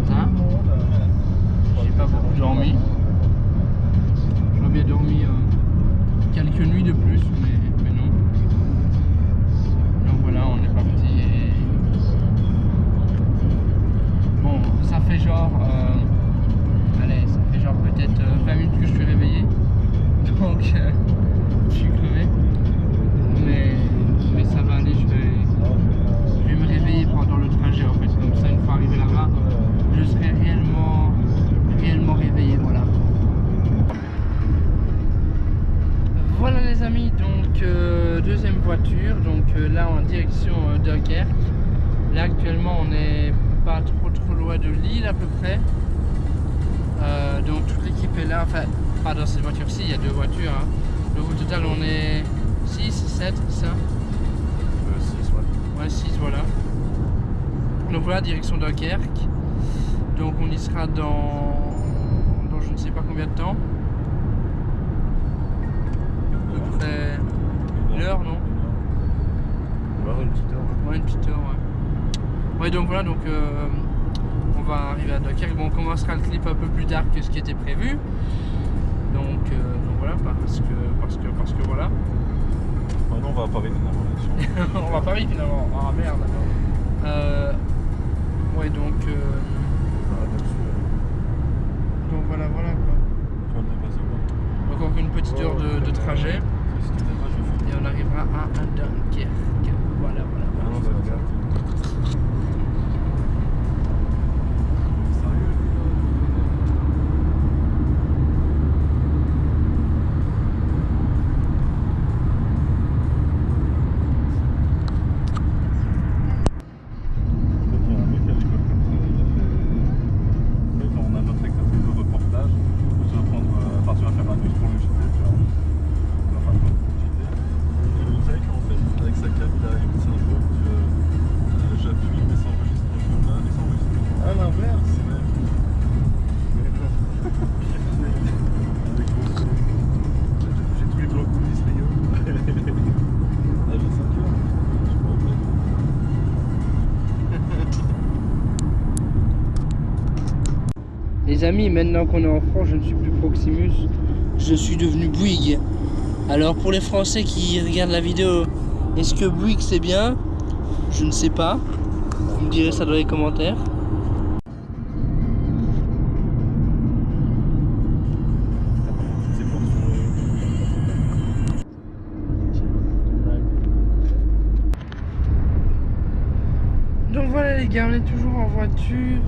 matin. J'ai pas beaucoup dormi. J'aurais bien dormi quelques nuits de plus, mais non. Donc voilà, on est parti. Et... Bon, ça fait genre... allez, ça fait genre peut-être 20 minutes que je suis réveillé. Donc je suis crevé. Mais ça va aller, je vais me réveiller pendant le trajet en fait. Comme ça, une fois arrivé là-bas, je serai réellement réveillé, voilà. Voilà les amis, donc deuxième voiture, donc là en direction Dunkerque. Là actuellement on n'est pas trop loin de Lille à peu près. Donc toute l'équipe est là, enfin pas dans cette voiture-ci, il y a deux voitures. Hein. Donc au total on est 6, 7, ça 6, ouais. Ouais, 6, voilà. Donc voilà, direction Dunkerque. Donc on y sera dans je ne sais pas combien de temps. À peu près une heure, non? Ouais, une petite heure. Ouais, une petite heure, ouais. Ouais, donc voilà, donc on va arriver à Dunkerque. Bon, on commencera le clip un peu plus tard que ce qui était prévu. Donc voilà, parce que voilà. Ah non, on va à Paris finalement. On va à Paris finalement. Ah merde. Ouais, donc voilà quoi. Encore une petite heure de trajet. Et on arrivera à Dunkerque. Voilà. Les amis, maintenant qu'on est en France, je ne suis plus Proximus, je suis devenu Bouygues. Alors pour les Français qui regardent la vidéo, est-ce que Bouygues c'est bien? Je ne sais pas. Vous me direz ça dans les commentaires. Donc voilà les gars, on est toujours en voiture.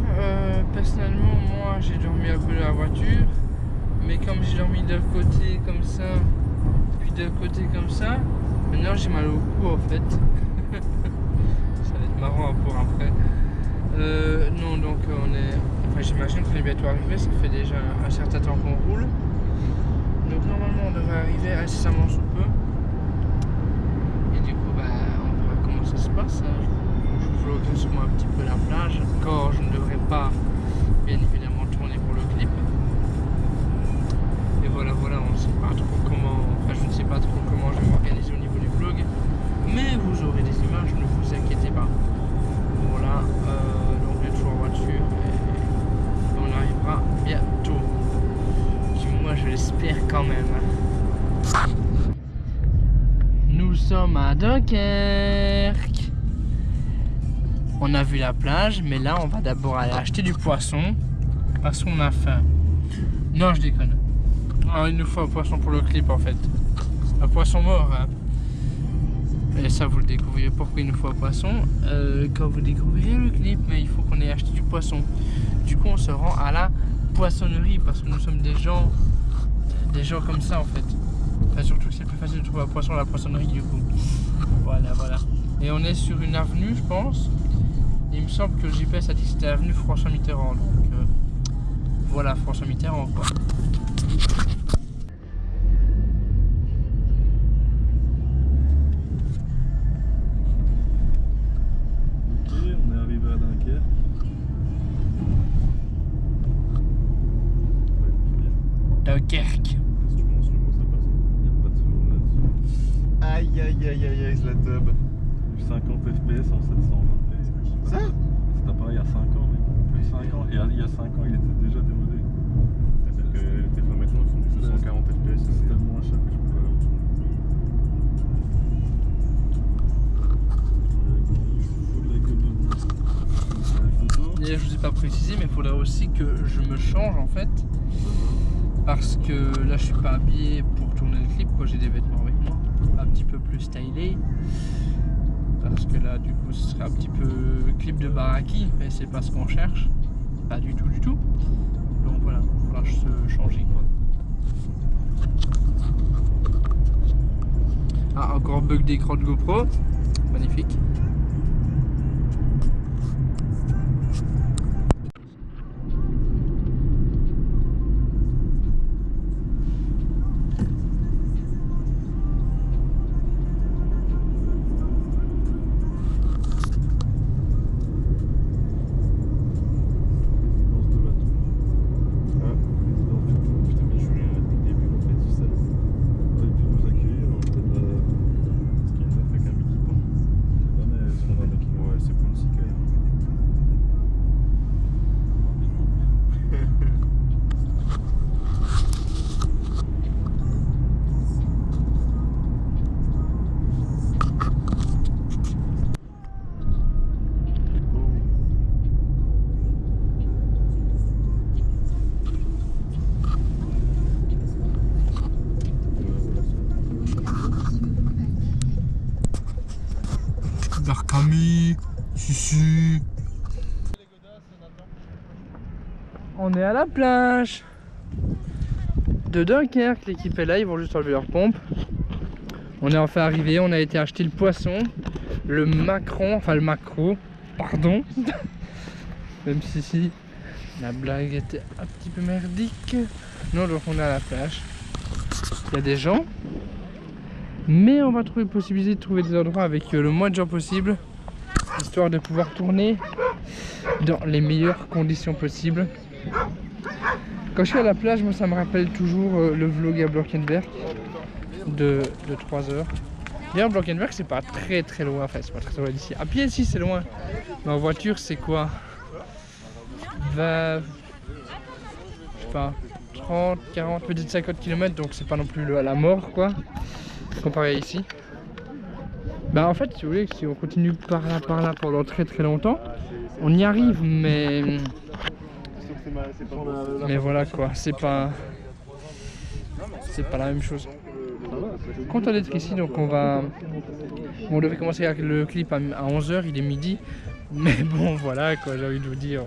Personnellement, moi j'ai dormi un peu dans la voiture, mais comme j'ai dormi d'un côté comme ça, puis d'un côté comme ça, maintenant j'ai mal au cou en fait. Ça va être marrant pour après. Non, donc on est. Enfin, j'imagine qu'on est bientôt arrivé, ça fait déjà un certain temps qu'on roule. Donc normalement on devrait arriver incessamment sous peu. Et du coup, bah, on verra comment ça se passe. Hein. Je vloggerai sûrement un petit peu la plage, quand je ne devrais pas bien évidemment tourner pour le clip. Et voilà, on ne sait pas trop comment, enfin je ne sais pas trop comment je vais m'organiser au niveau du vlog, mais vous aurez des images, ne vous inquiétez pas. Voilà, donc on est toujours en voiture et on arrivera bientôt. Du moins je l'espère quand même. Nous sommes à Dunkerque. On a vu la plage, mais là on va d'abord aller acheter du poisson parce qu'on a faim. Non, je déconne. Ah, il nous faut un poisson pour le clip en fait. Un poisson mort. Hein. Et ça vous le découvrirez pourquoi il nous faut un poisson quand vous découvrirez le clip. Mais il faut qu'on ait acheté du poisson. Du coup on se rend à la poissonnerie parce que nous sommes des gens comme ça en fait. Enfin, surtout que c'est plus facile de trouver un poisson à la poissonnerie du coup. Voilà. Et on est sur une avenue je pense. Il me semble que le GPS a dit que c'était avenue François Mitterrand, donc voilà François Mitterrand quoi. Ok, on est arrivé à Dunkerque. Dunkerque. Si tu prononces le mot, ça passe. Il n'y a pas de seconde là-dessus. Aïe, la tub. 50 fps en 720p. Ça? C'est appareil il y a 5 ans, mais plus 5 ans. Et il 5 ans, il était déjà démodé. C'est-à-dire que les téléphones maintenant font du 240 FPS. C'est tellement un chat que je peux pas Et je vous ai pas précisé, mais il faudrait aussi que je me change en fait. Parce que là je suis pas habillé pour tourner le clip, quoi. J'ai des vêtements avec moi, un petit peu plus stylé. Parce que là du coup ce serait un petit peu clip de baraki, mais c'est pas ce qu'on cherche. Pas du tout du tout. Donc voilà, il faudra se changer quoi. Ah, encore bug d'écran de GoPro. Magnifique. Camille, Susu. On est à la plage de Dunkerque, l'équipe est là, ils vont juste enlever leur pompe. On est enfin arrivé, on a été acheter le poisson, le macron, enfin le maquereau, pardon. Même si la blague était un petit peu merdique. Non, donc on est à la plage. Il y a des gens. Mais on va trouver possibilité de trouver des endroits avec le moins de gens possible, histoire de pouvoir tourner dans les meilleures conditions possibles. Quand je suis à la plage, moi ça me rappelle toujours le vlog à Blankenberg de 3 heures. D'ailleurs Blankenberg c'est pas très loin, enfin c'est pas très loin d'ici. À pied ici c'est loin, mais en voiture c'est quoi 20, je sais pas, 30, 40, peut-être 50 km, donc c'est pas non plus à la mort quoi. Comparé à ici. Bah en fait si vous voulez, si on continue par là pendant très longtemps, on y arrive, mais voilà quoi, c'est pas la même chose. Content d'être ici, donc on devait commencer avec le clip à 11 h, il est midi, mais bon voilà quoi, j'ai envie de vous dire,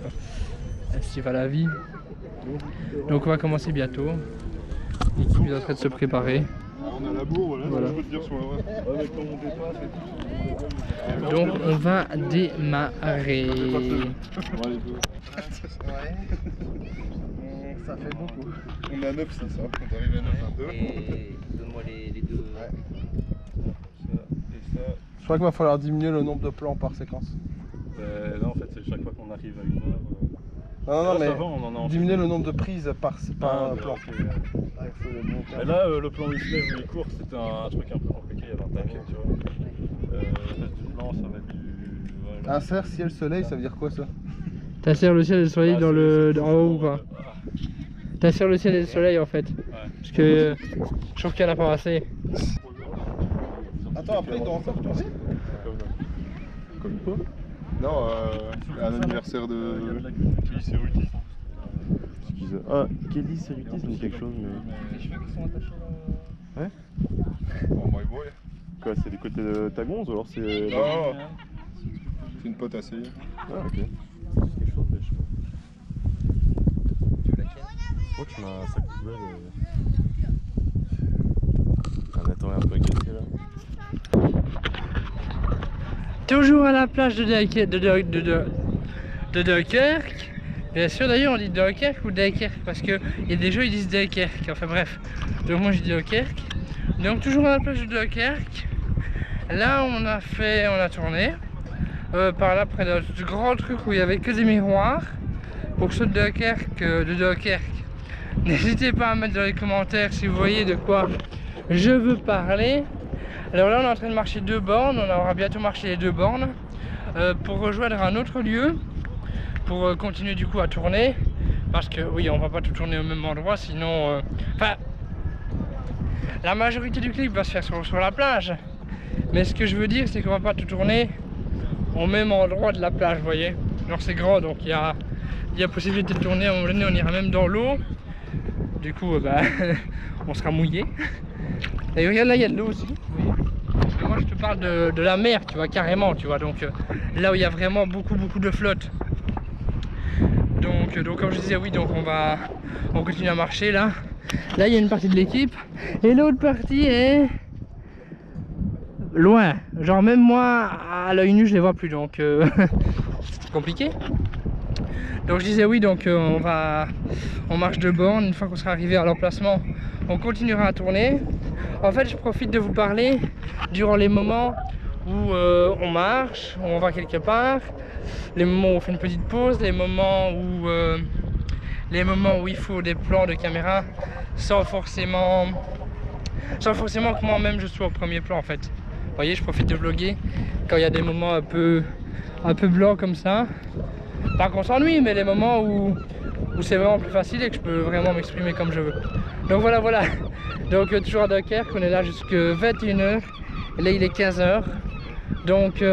c'est pas la vie. Donc on va commencer bientôt, l'équipe est en train de se préparer. On a la bourre, voilà. Je peux te dire sur la Donc on va démarrer. Ça fait beaucoup. On est à 9, c'est ça. On arrive à 9, 2. Donne-moi les deux. Ouais. Ça et ça. Je crois qu'il va falloir diminuer le nombre de plans par séquence. Là en fait c'est chaque fois qu'on arrive à 1 heure. Non, mais on en a diminuer le nombre de prises par plan. Mais là, le plan où il se lève où il court, c'était un truc un peu compliqué, il y avait un taquet, tu vois. Le reste du plan, ça va être du... Voilà. Insert ciel soleil, ça veut dire quoi ça? T'insères le ciel et le soleil dans le en haut ou pas? T'insères le ciel et le soleil en fait. Ouais. Parce que je trouve qu'il n'y en a pas assez. Attends, après il doit encore tourner? Comme quoi? Non, un anniversaire de... Kelly Cerruti. Ah, Kelly Cerruti, ça me dit quelque chose, mais... Les cheveux qui sont attachés dans... Ouais. Oh my boy. Quoi, c'est du côté de Tagonze ou alors c'est... Non, c'est une pote assez. Ah, ok. C'est quelque chose, mais je sais pas. Tu veux laquelle? Je crois que tu m'as un sac de poubelle. Attends, un peu cassé là. Toujours à la plage de Dunkerque. Bien sûr, d'ailleurs on dit Dunkerque ou Dunkerque parce que il y a des gens ils disent Dunkerque, enfin bref. Donc moi je dis Dunkerque. Donc toujours à la plage de Dunkerque. Là on a tourné par là près d'un grand truc où il y avait que des miroirs. Pour ceux de Dunkerque, n'hésitez pas à mettre dans les commentaires si vous voyez de quoi je veux parler. Alors là on est en train de marcher 2 bornes, on aura bientôt marché les 2 bornes pour rejoindre un autre lieu, pour continuer du coup à tourner. Parce que oui, on va pas tout tourner au même endroit, sinon... Enfin, la majorité du clip va se faire sur la plage. Mais ce que je veux dire, c'est qu'on va pas tout tourner au même endroit de la plage, vous voyez. Genre c'est grand, donc il y a possibilité de tourner. À un moment donné, on ira même dans l'eau. Du coup, bah, on sera mouillé. Et regarde, là, il y a de l'eau aussi. Oui. Mais moi, je te parle de la mer, tu vois, carrément, tu vois. Donc là où il y a vraiment beaucoup de flotte. Donc comme je disais, oui, donc on continue à marcher là. Là, il y a une partie de l'équipe. Et l'autre partie est... loin, genre même moi à l'œil nu je les vois plus, donc c'est compliqué. Donc je disais oui, donc on marche de borne. Une fois qu'on sera arrivé à l'emplacement, on continuera à tourner. En fait, je profite de vous parler durant les moments où on marche, où on va quelque part, les moments où on fait une petite pause, les moments où il faut des plans de caméra sans forcément que moi-même je sois au premier plan en fait. Vous voyez, je profite de vlogger quand il y a des moments un peu blancs comme ça. Pas qu'on s'ennuie, mais les moments où c'est vraiment plus facile et que je peux vraiment m'exprimer comme je veux. Donc voilà. Donc toujours à Dunkerque, on est là jusqu'à 21 h. Et là il est 15 h. Donc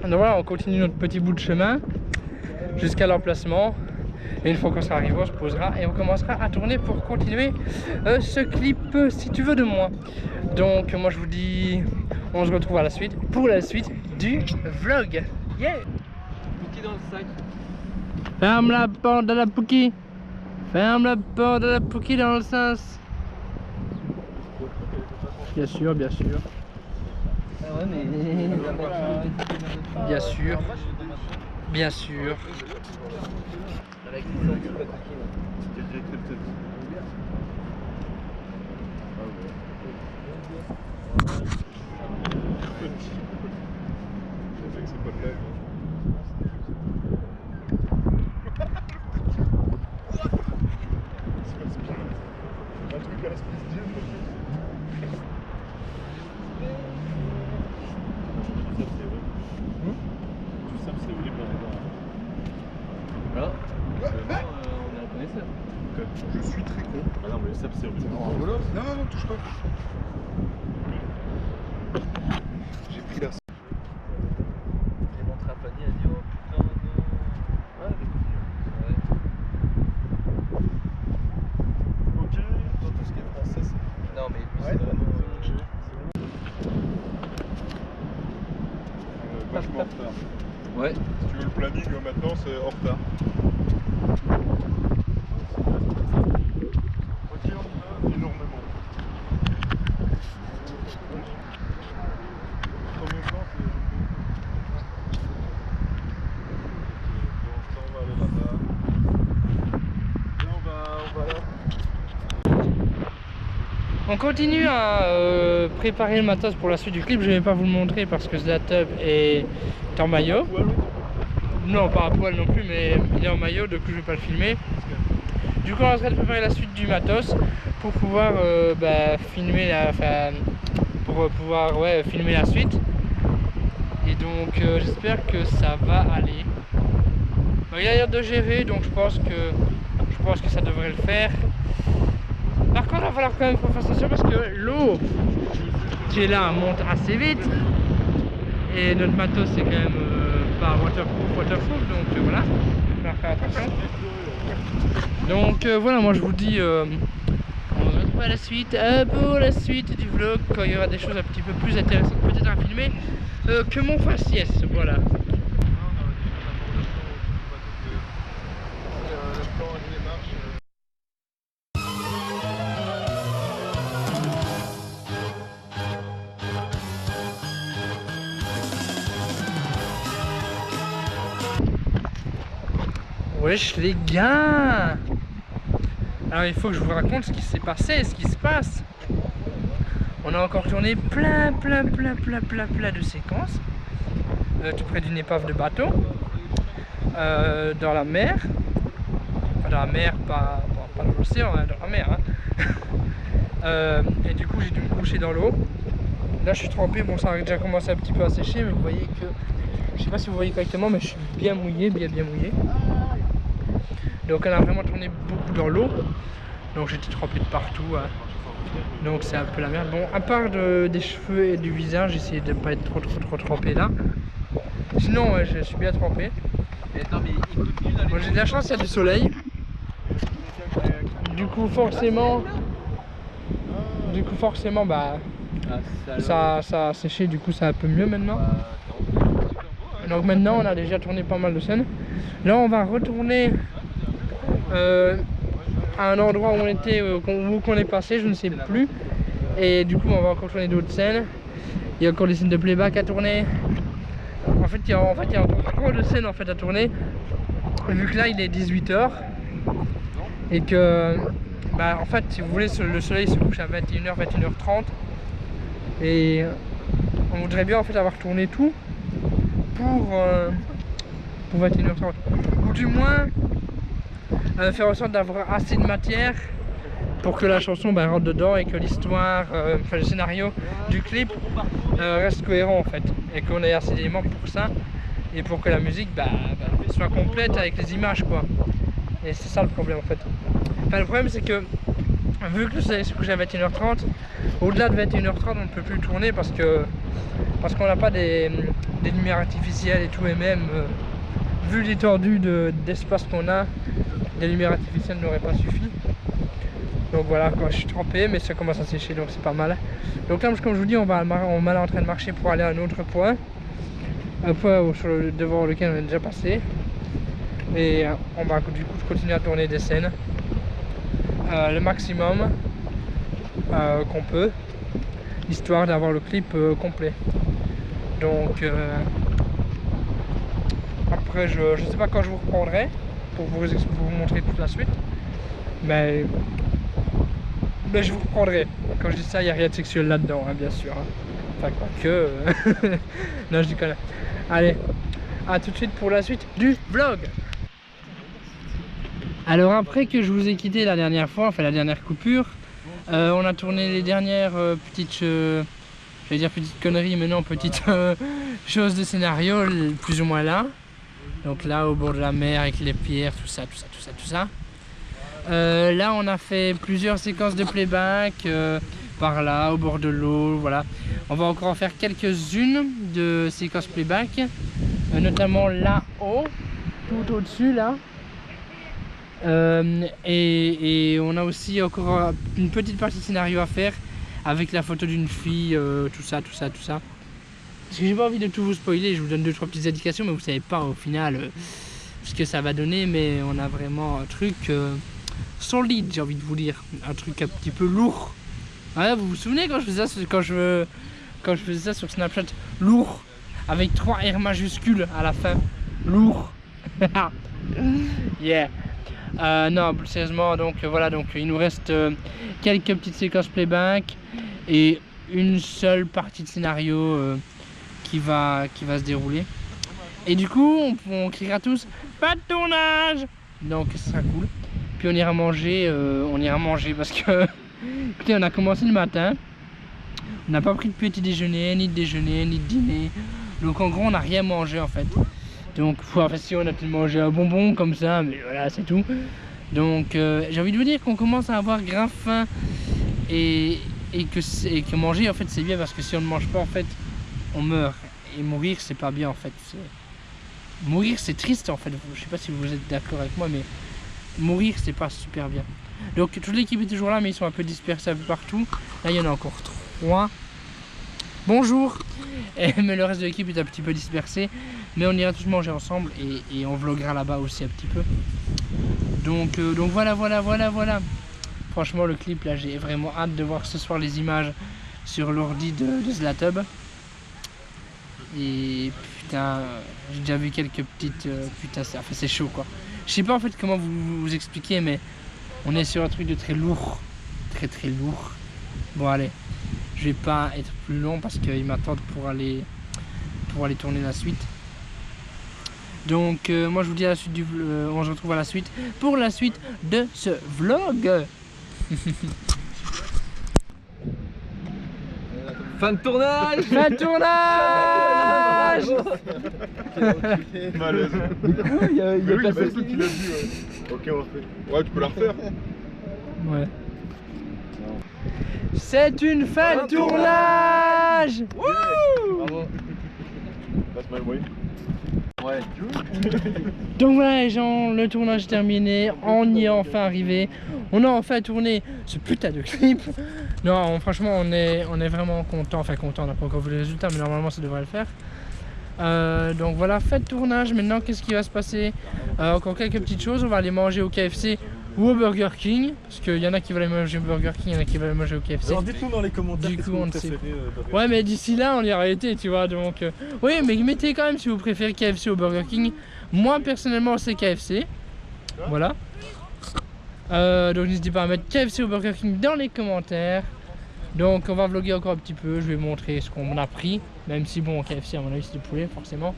voilà, on continue notre petit bout de chemin jusqu'à l'emplacement. Et une fois qu'on sera arrivé, on se posera et on commencera à tourner pour continuer ce clip si tu veux de moi. Donc moi je vous dis, on se retrouve à la suite pour la suite du vlog. Yeah. Pouki dans le sac. Ferme la porte de la Pouki. Ferme la porte de la Pouki dans le sens. Bien sûr. Ah ouais, mais... Bien sûr. Bien sûr. Avec les sons du Pouki. C'est pas de live. Un truc à la Space Jam. Tu sais, c'est horrible. Voilà. On est un connaisseur. Je suis très con. Ah non, mais ça, c'est horrible. Non, touche pas. J'ai pris la... J'ai montré à Fanny, elle dit oh putain non. Ouais, ouais. Ok, dans tout ce qui est français, c'est... Non mais lui Ouais, c'est vraiment... vachement en retard. Ouais. Si tu veux le planning, maintenant, c'est en retard. Ok, on y va énormément. Combien de temps c'est... On va aller là-bas. Et on va là. On continue à préparer le matos pour la suite du clip. Je vais pas vous le montrer parce que Zlatub est en maillot. Non, pas à poil non plus, mais il est en maillot, du coup je vais pas le filmer. Du coup on est en train de préparer la suite du matos pour pouvoir filmer filmer la suite. Et donc j'espère que ça va aller. Il a l'air de gérer, donc je pense que ça devrait le faire. Par contre, il va falloir quand même faire attention parce que l'eau qui est là monte assez vite. Et notre matos c'est quand même pas waterproof, donc voilà, il va falloir faire attention. Donc voilà, moi je vous dis, on se retrouve à la suite, pour la suite du vlog, quand il y aura des choses un petit peu plus intéressantes peut-être à filmer que mon faciès, voilà. Wesh les gars! Alors il faut que je vous raconte ce qui s'est passé, ce qui se passe. On a encore tourné plein de séquences tout près d'une épave de bateau dans la mer. Enfin, dans la mer, pas dans l'océan, hein, dans la mer. Hein. Et du coup j'ai dû me coucher dans l'eau. Là je suis trempé, bon ça a déjà commencé un petit peu à sécher, mais vous voyez que... Je sais pas si vous voyez correctement, mais je suis bien mouillé, bien mouillé. Donc on a vraiment tourné beaucoup dans l'eau. Donc j'étais trempé de partout. Hein. Donc c'est un peu la merde. Bon, à part des cheveux et du visage, j'ai essayé de ne pas être trop trempé là. Sinon, ouais, je suis bien trempé. Bon, j'ai de la chance, il y a du soleil. Du coup, forcément, bah, ça a séché. Du coup, c'est un peu mieux maintenant. Donc maintenant, on a déjà tourné pas mal de scènes. Là, on va retourner à un endroit où on était, où qu'on est passé, je ne sais plus. Et du coup, on va encore tourner d'autres scènes. Il y a encore des scènes de playback à tourner. En fait, il y a encore trop de scènes en fait à tourner. Vu que là, il est 18 h et que, bah, en fait, si vous voulez, le soleil se couche à 21 h, 21 h 30. Et on voudrait bien en fait avoir tourné tout pour 21 h 30. Ou du moins faire en sorte d'avoir assez de matière pour que la chanson rentre dedans et que l'histoire, le scénario du clip reste cohérent en fait, et qu'on ait assez d'éléments pour ça et pour que la musique soit complète avec les images quoi. Et c'est ça le problème en fait. Enfin, le problème c'est que vu que le soleil se couche à 21 h 30, au-delà de 21 h 30 on ne peut plus tourner parce qu'on n'a pas des lumières artificielles et tout, et même vu l'étendue d'espace qu'on a, des lumières artificielles n'auraient pas suffi. Donc voilà, quand je suis trempé, mais ça commence à sécher, donc c'est pas mal. Donc là, comme je vous dis, on est en train de marcher pour aller à un autre point. Un point devant lequel on est déjà passé. Et on va du coup continuer à tourner des scènes. Le maximum qu'on peut. Histoire d'avoir le clip complet. Donc après, je sais pas quand je vous reprendrai pour vous montrer toute la suite. Mais je vous reprendrai. Quand je dis ça, il n'y a rien de sexuel là-dedans, hein, bien sûr. Hein. Enfin, quoi que. Non, je déconne. Allez, à tout de suite pour la suite du vlog. Alors, après que je vous ai quitté la dernière fois, enfin la dernière coupure, on a tourné les dernières petites. J'allais dire petites conneries, mais non, petites choses de scénario, plus ou moins là. Donc là, au bord de la mer, avec les pierres, tout ça. Là on a fait plusieurs séquences de playback par là au bord de l'eau, voilà. On va encore en faire quelques-unes de séquences playback, notamment là-haut, tout au-dessus là. Et on a aussi encore une petite partie de scénario à faire avec la photo d'une fille, tout ça. Parce que j'ai pas envie de tout vous spoiler, je vous donne 2-3 petites indications, mais vous savez pas au final ce que ça va donner. Mais on a vraiment un truc solide, j'ai envie de vous dire, un truc un petit peu lourd. Ouais, vous vous souvenez quand je faisais ça, quand je faisais ça sur Snapchat, lourd, avec 3 R majuscules à la fin, lourd. Yeah. Non, plus sérieusement, donc voilà, donc il nous reste quelques petites séquences playback et une seule partie de scénario qui va se dérouler. Et du coup, on criera tous pas de tournage. Donc ce sera cool. Puis on ira manger parce que écoutez, on a commencé le matin, on n'a pas pris de petit déjeuner, ni de dîner, donc en gros on n'a rien mangé en fait. Donc enfin, si on a peut-être mangé un bonbon comme ça, mais voilà, c'est tout. Donc j'ai envie de vous dire qu'on commence à avoir grave faim et que manger en fait c'est bien, parce que si on ne mange pas en fait on meurt, et mourir c'est pas bien en fait. Mourir c'est triste en fait, je sais pas si vous êtes d'accord avec moi, mais mourir c'est pas super bien. Donc toute l'équipe est toujours là, mais ils sont un peu dispersés un peu partout. Là il y en a encore 3. Bonjour. Mais le reste de l'équipe est un petit peu dispersé, mais on ira tous manger ensemble et on vloguera là-bas aussi un petit peu. Donc voilà. Franchement le clip là, j'ai vraiment hâte de voir ce soir les images sur l'ordi de Zlatub. Et putain, j'ai déjà vu quelques petites... putain, c'est chaud quoi. Je sais pas en fait comment vous expliquer, mais on est sur un truc de très lourd. Très lourd. Bon allez, je vais pas être plus long parce qu'ils m'attendent pour aller tourner la suite. Donc moi je vous dis à la suite on se retrouve à la suite pour la suite de ce vlog. Fin de tournage. Fin de tournage. Malaise. Il y a Oui, personne c'est toi qui l'as vu, ouais. Ok, on refait. Ouais, tu peux la refaire. Ouais. C'est une fin de tournage. Wouh! Bravo. That's my way. Ouais. Donc voilà les gens, le tournage est terminé, on y est enfin arrivé. On a enfin tourné ce putain de clip. Non, franchement on est vraiment content, enfin content, on n'a pas encore vu les résultats mais normalement ça devrait le faire. Donc voilà, fait de tournage, maintenant qu'est-ce qui va se passer? Encore quelques petites choses, on va aller manger au KFC ou au Burger King, parce qu'il y en a qui veulent aller manger au Burger King, il y en a qui veulent aller manger au KFC. Alors dites-nous dans les commentaires Du qu'est-ce coup, que on vous ne sait préférez. Ouais mais d'ici là on y a été, tu vois, donc oui mais mettez quand même si vous préférez KFC ou Burger King. Moi personnellement c'est KFC. Voilà. Donc n'hésitez pas à mettre KFC ou Burger King dans les commentaires. Donc on va vlogger encore un petit peu, je vais montrer ce qu'on a pris. Même si bon KFC à mon avis c'est du poulet forcément.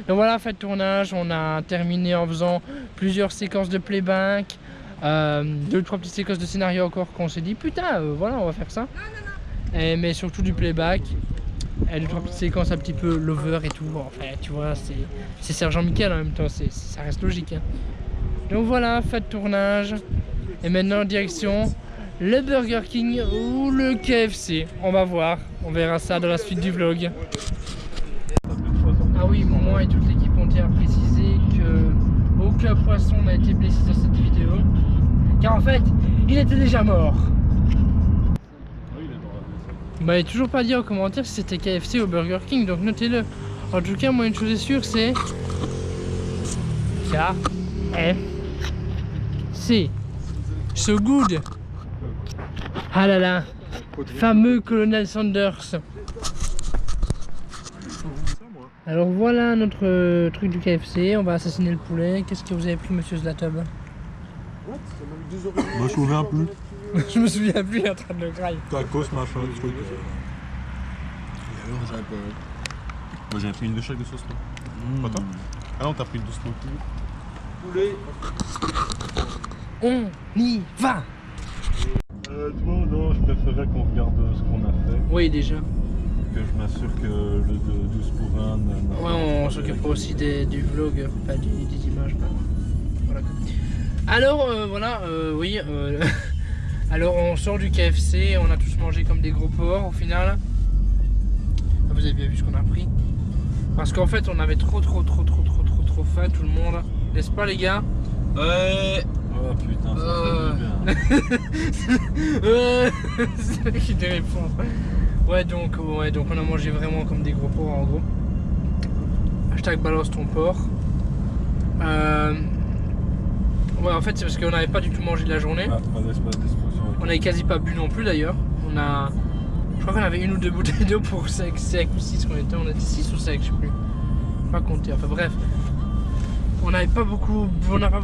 Donc voilà, fait de tournage, on a terminé en faisant plusieurs séquences de playback. 2-3 petites séquences de scénario encore qu'on s'est dit putain voilà on va faire ça. Mais surtout du playback. Et 2-3 petites séquences un petit peu lover et tout. Enfin tu vois c'est Sergent Michael en même temps, ça reste logique hein. Donc voilà, fait de tournage. Et maintenant direction le Burger King ou le KFC. On va voir, on verra ça dans la suite du vlog. Ah oui, moi et toute l'équipe ont tient à préciser que aucun poisson n'a été blessé dans cette vidéo. Car en fait, il était déjà mort. Bah, il toujours pas dit en commentaire si c'était KFC ou Burger King, donc notez-le. En tout cas, moi une chose est sûre, c'est KFC. So good. Ah là là, fameux Colonel Sanders. Alors voilà notre truc du KFC, on va assassiner le poulet. Qu'est-ce que vous avez pris monsieur Zlatob? Moi je souviens un peu. Je me souviens plus, il est en train de le grailler. Tacos, machin, truc. Moi j'ai pris une de chaque de sauce. Pas toi? Ah non, t'as pris une de smoky. Poulet. On y va. Non, je préférais qu'on regarde ce qu'on a fait. Oui déjà. Que je m'assure que le 12 pour 1. Ouais, on s'occupe aussi du vlog, pas des images. Voilà. Alors voilà, oui. Alors on sort du KFC, on a tous mangé comme des gros porcs au final. Vous avez bien vu ce qu'on a pris. Parce qu'en fait on avait trop faim tout le monde. N'est-ce pas les gars? Ouais. Oh putain, ça fait du bien. C'est vrai qui te répond. Ouais donc on a mangé vraiment comme des gros porcs en gros. Hashtag balance ton porc. Ouais en fait c'est parce qu'on n'avait pas du tout mangé de la journée. Ah, pas d'espace d'explosion. On n'avait quasi pas bu non plus d'ailleurs. Je crois qu'on avait 1 ou 2 bouteilles d'eau pour 5 ou 6 qu'on était. On était 6 ou 5 je sais plus. Pas compter, enfin bref. On n'a pas beaucoup bu, on n'a pas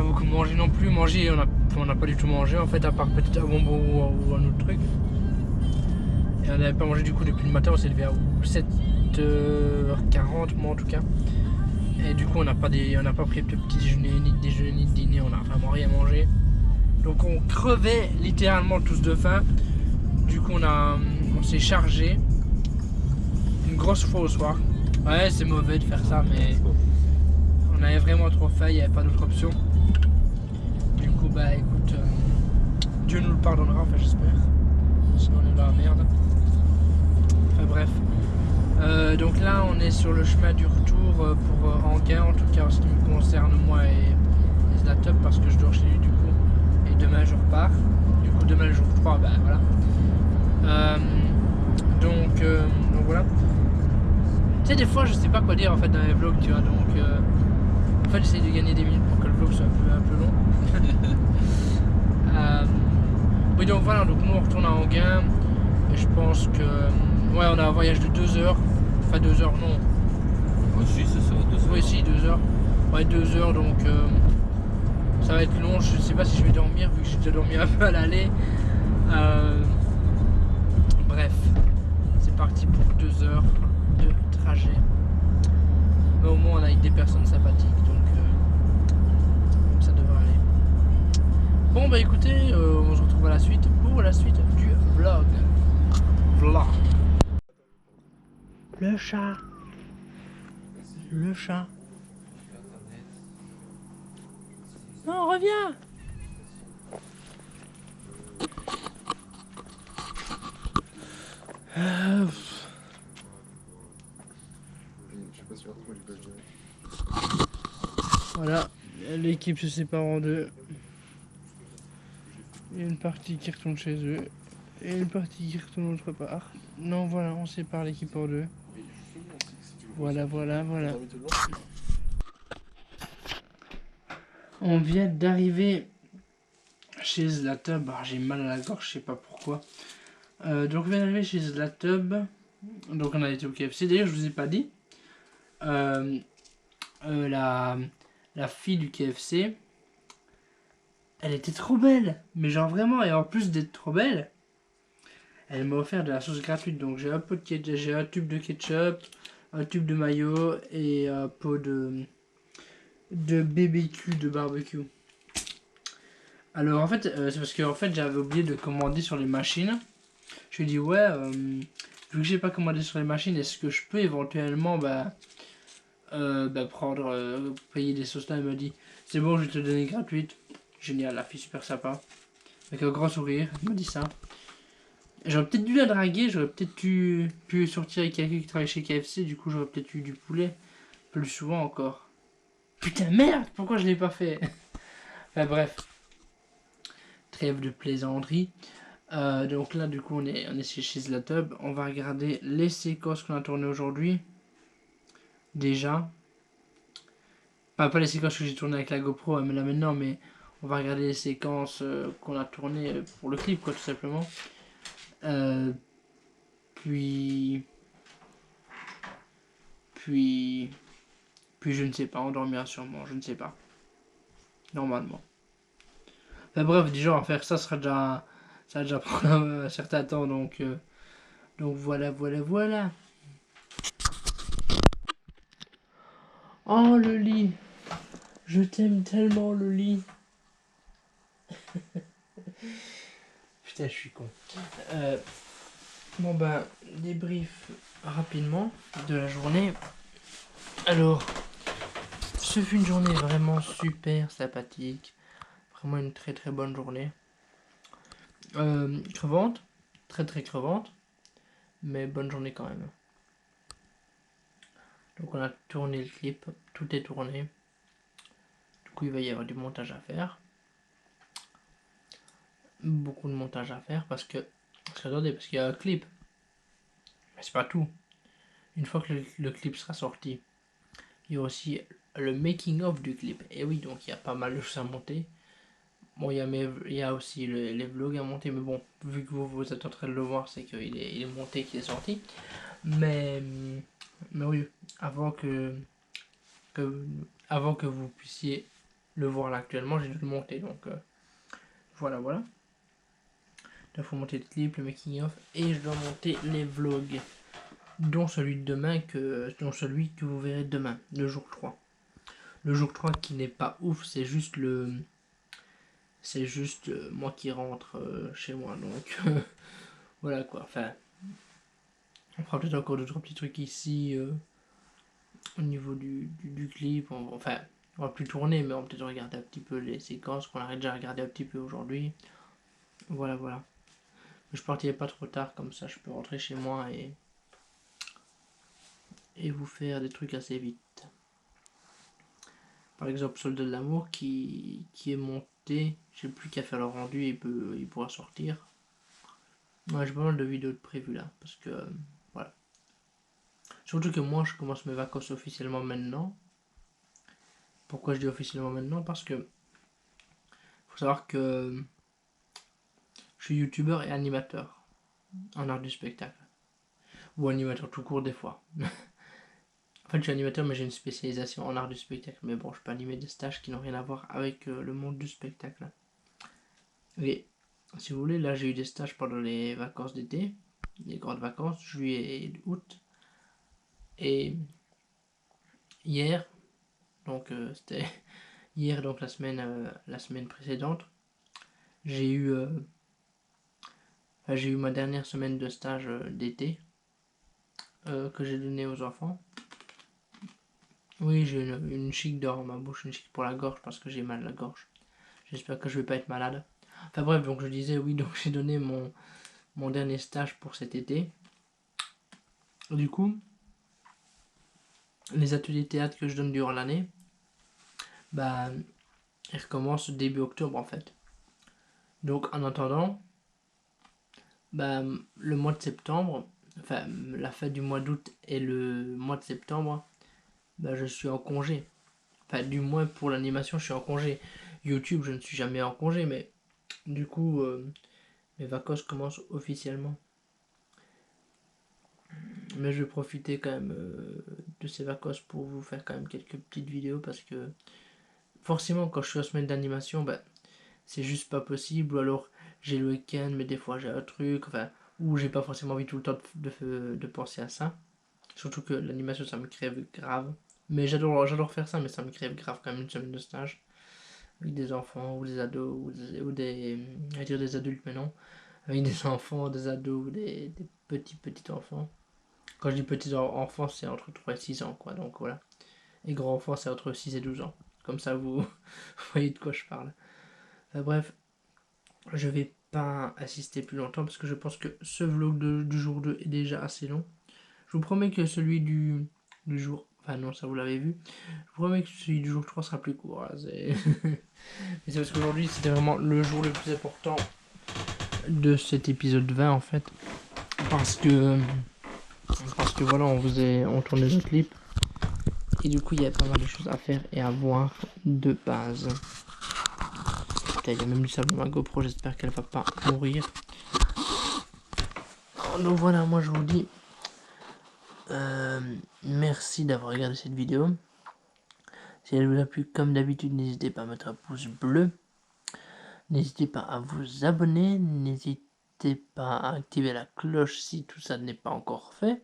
beaucoup mangé non plus. Manger, on n'a pas du tout mangé en fait, à part peut-être un bonbon ou un autre truc. Et on n'avait pas mangé du coup depuis le matin, on s'est levé à 7h40 moi en tout cas. Et du coup on n'a pas pris de petit déjeuner, ni de déjeuner, ni de dîner, on n'a vraiment rien mangé. Donc on crevait littéralement tous de faim. Du coup on s'est chargé une grosse fois au soir. Ouais c'est mauvais de faire ça mais on avait vraiment trop faim, il n'y avait pas d'autre option. Du coup bah écoute, Dieu nous le pardonnera, enfin j'espère. Sinon on est dans la merde. Enfin bref. Donc là on est sur le chemin du retour pour Anguin, en tout cas en ce qui me concerne moi et Zlatob, parce que je dors chez lui du coup. Et demain je repars. Du coup demain le jour 3, bah voilà. Donc voilà. Tu sais des fois je sais pas quoi dire en fait dans les vlogs tu vois, donc en fait j'essaie de gagner des minutes pour que le vlog soit un peu long. Oui donc voilà, donc nous on retourne à Anguin et je pense que ouais on a un voyage de 2 heures, enfin 2 heures non. Aussi c'est ça, 2 heures. Oui si 2 heures. Ouais 2 heures donc ça va être long, je sais pas si je vais dormir vu que j'ai déjà dormi un peu à l'aller. Bref, c'est parti pour 2 heures de trajet. Mais au moins on est avec des personnes sympathiques donc ça devrait aller. Bon bah écoutez, on se retrouve à la suite pour la suite du vlog. Le chat. Le chat. reviens. Je sais pas si on retrouve les pages. Voilà, l'équipe se sépare en deux. Il y a une partie qui retourne chez eux et une partie qui retourne autre part. Non, voilà, on sépare l'équipe en deux. Voilà. On vient d'arriver chez Zlatub. Ah, j'ai mal à la gorge, je sais pas pourquoi. Donc on vient d'arriver chez Zlatub. Donc on a été au KFC. D'ailleurs, je vous ai pas dit. La fille du KFC, elle était trop belle. Mais genre vraiment, et en plus d'être trop belle, elle m'a offert de la sauce gratuite. Donc j'ai un tube de ketchup, un tube de mayo et un pot de BBQ, de barbecue. Alors en fait, c'est parce que en fait, j'avais oublié de commander sur les machines. Je lui ai dit ouais, vu que j'ai pas commandé sur les machines, est-ce que je peux éventuellement prendre, payer des sauces là. Elle m'a dit c'est bon, je vais te donner gratuite. Génial, la fille super sympa. Avec un grand sourire, elle m'a dit ça. J'aurais peut-être dû la draguer, j'aurais peut-être pu sortir avec quelqu'un qui travaille chez KFC, du coup j'aurais peut-être eu du poulet. Plus souvent encore. Putain merde, pourquoi je l'ai pas fait? Enfin bref. Trêve de plaisanterie. Donc là du coup on est chez Zlatub. On va regarder les séquences qu'on a tournées aujourd'hui. Déjà. Pas les séquences que j'ai tournées avec la GoPro, mais là maintenant, mais on va regarder les séquences qu'on a tournées pour le clip, quoi, tout simplement. Puis je ne sais pas, on dormira sûrement, je ne sais pas. Normalement. Enfin bref, déjà, on va faire ça, ça va déjà prendre un certain temps, donc voilà. Oh, le lit. Je t'aime tellement, le lit. Putain, je suis con. Bon ben, débrief rapidement de la journée. Alors, ce fut une journée vraiment super sympathique. Vraiment une très très bonne journée. Crevante. Très très crevante. Mais bonne journée quand même. Donc on a tourné le clip. Tout est tourné. Du coup il va y avoir du montage à faire. Beaucoup de montage à faire parce qu'il y a un clip. Mais c'est pas tout. Une fois que le clip sera sorti, il y a aussi le making of du clip. Et oui, donc il y a pas mal de choses à monter. Bon, il y a aussi les vlogs à monter, mais bon, vu que vous êtes en train de le voir, c'est qu'il est monté, qu'il est sorti. Mais oui, avant que vous puissiez le voir là actuellement, j'ai dû le monter. Donc voilà. Il faut monter le clip, le making of, et je dois monter les vlogs, dont celui de demain, dont celui que vous verrez demain, le jour 3. Le jour 3 qui n'est pas ouf, c'est juste moi qui rentre chez moi, donc voilà quoi. Enfin, on fera peut-être encore 2-3 petits trucs ici au niveau du clip. On va plus tourner, mais on va peut-être regarder un petit peu les séquences qu'on a déjà regardé un petit peu aujourd'hui. Voilà. Je partirai pas trop tard, comme ça je peux rentrer chez moi et vous faire des trucs assez vite. Par exemple, Soldat de l'amour qui est monté, j'ai plus qu'à faire le rendu et il pourra sortir. Ouais, j'ai pas mal de vidéos de prévues là, parce que voilà. Surtout que moi je commence mes vacances officiellement maintenant. Pourquoi je dis officiellement maintenant? Parce que faut savoir que je suis youtubeur et animateur en art du spectacle. Ou animateur tout court des fois. En fait je suis animateur mais j'ai une spécialisation en art du spectacle. Mais bon, je peux animer des stages qui n'ont rien à voir avec le monde du spectacle. Et si vous voulez, là j'ai eu des stages pendant les vacances d'été. Les grandes vacances, juillet et août. Et hier, donc c'était hier, donc la semaine précédente, j'ai eu ma dernière semaine de stage d'été que j'ai donné aux enfants. Oui, j'ai une chic dans ma bouche, une chic pour la gorge parce que j'ai mal à la gorge. J'espère que je vais pas être malade. Enfin bref, donc je disais oui, donc j'ai donné mon dernier stage pour cet été. Du coup, les ateliers théâtre que je donne durant l'année, bah, ils recommencent début octobre en fait. Donc en attendant, bah, le mois de septembre, enfin la fin du mois d'août et le mois de septembre, bah, je suis en congé. Enfin, du moins pour l'animation, je suis en congé. YouTube, je ne suis jamais en congé, mais du coup, mes vacances commencent officiellement. Mais je vais profiter quand même de ces vacances pour vous faire quand même quelques petites vidéos parce que forcément, quand je suis en semaine d'animation, bah, c'est juste pas possible. Ou alors j'ai le week-end, mais des fois j'ai un truc, enfin, ou j'ai pas forcément envie tout le temps de penser à ça. Surtout que l'animation, ça me crève grave. Mais j'adore faire ça, mais ça me crève grave quand même une semaine de stage. Avec des enfants, ou des ados, ou des je vais dire des adultes, mais non. Avec des enfants, des ados, ou des petits enfants. Quand je dis petits enfants, c'est entre 3 et 6 ans, quoi. Donc voilà. Et grands enfants, c'est entre 6 et 12 ans. Comme ça, vous voyez de quoi je parle. Bref, je vais pas assister plus longtemps parce que je pense que ce vlog du jour 2 est déjà assez long. Je vous promets que celui du jour... Enfin non, ça vous l'avez vu. Je vous promets que celui du jour 3 sera plus court. Hein, mais c'est parce qu'aujourd'hui, c'était vraiment le jour le plus important de cet épisode 20 en fait. Parce que voilà, on tournait le clip. Et du coup, il y a pas mal de choses à faire et à voir de base. Putain, il y a même du sable dans ma GoPro, j'espère qu'elle va pas mourir. Donc voilà, moi je vous dis merci d'avoir regardé cette vidéo. Si elle vous a plu, comme d'habitude, n'hésitez pas à mettre un pouce bleu. N'hésitez pas à vous abonner. N'hésitez pas à activer la cloche si tout ça n'est pas encore fait.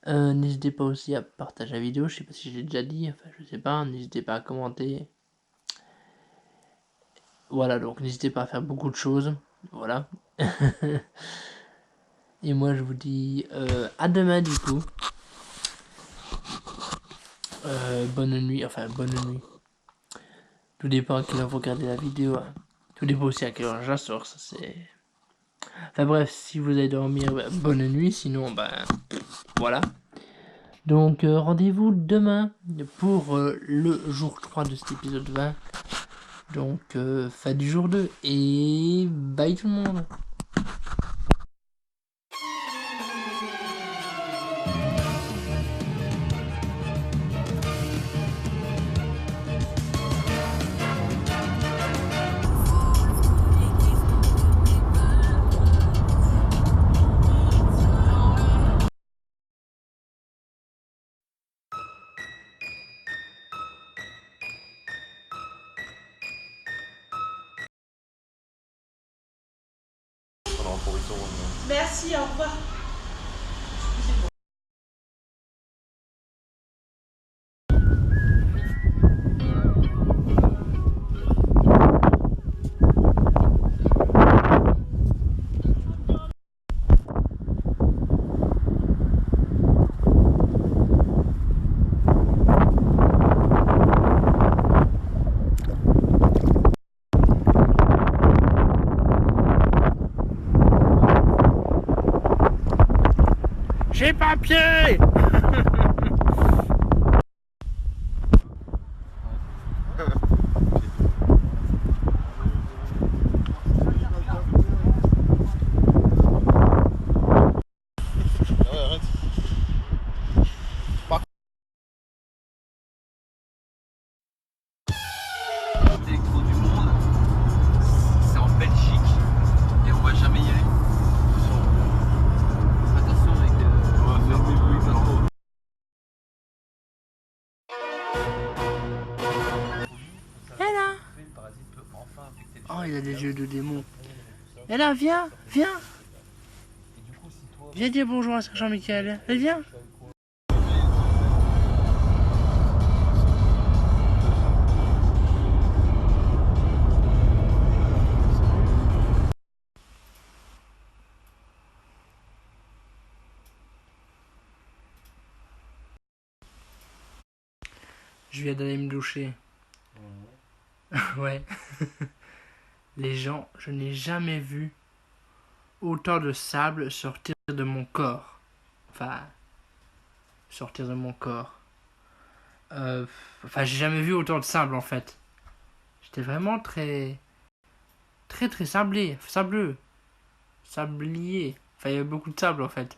N'hésitez pas aussi à partager la vidéo. Je sais pas si j'ai déjà dit, enfin je sais pas. N'hésitez pas à commenter. Voilà, donc n'hésitez pas à faire beaucoup de choses. Voilà. Et moi je vous dis à demain du coup. Bonne nuit, enfin bonne nuit. Tout dépend à quelle heure vous regardez la vidéo. Hein. Tout dépend aussi à quelle heure je la sors, ça c'est... Enfin bref, si vous allez dormir, bah, bonne nuit, sinon, ben, voilà. Donc rendez-vous demain pour le jour 3 de cet épisode 20. Donc fin du jour 2 et bye tout le monde. Merci, au revoir. J'ai papier. Électro du monde, c'est en Belgique et on va jamais y aller. Attention avec on va faire des bruits pas trop. Et là. Oh, il a des yeux de démon. Et là, viens, viens. Viens dire bonjour à Jean-Michel. Et viens. Je viens d'aller me doucher. Ouais. Les gens, je n'ai jamais vu autant de sable sortir de mon corps. Enfin, sortir de mon corps. Enfin, j'ai jamais vu autant de sable en fait. J'étais vraiment très sablé, sableux, sablier. Enfin, il y avait beaucoup de sable en fait.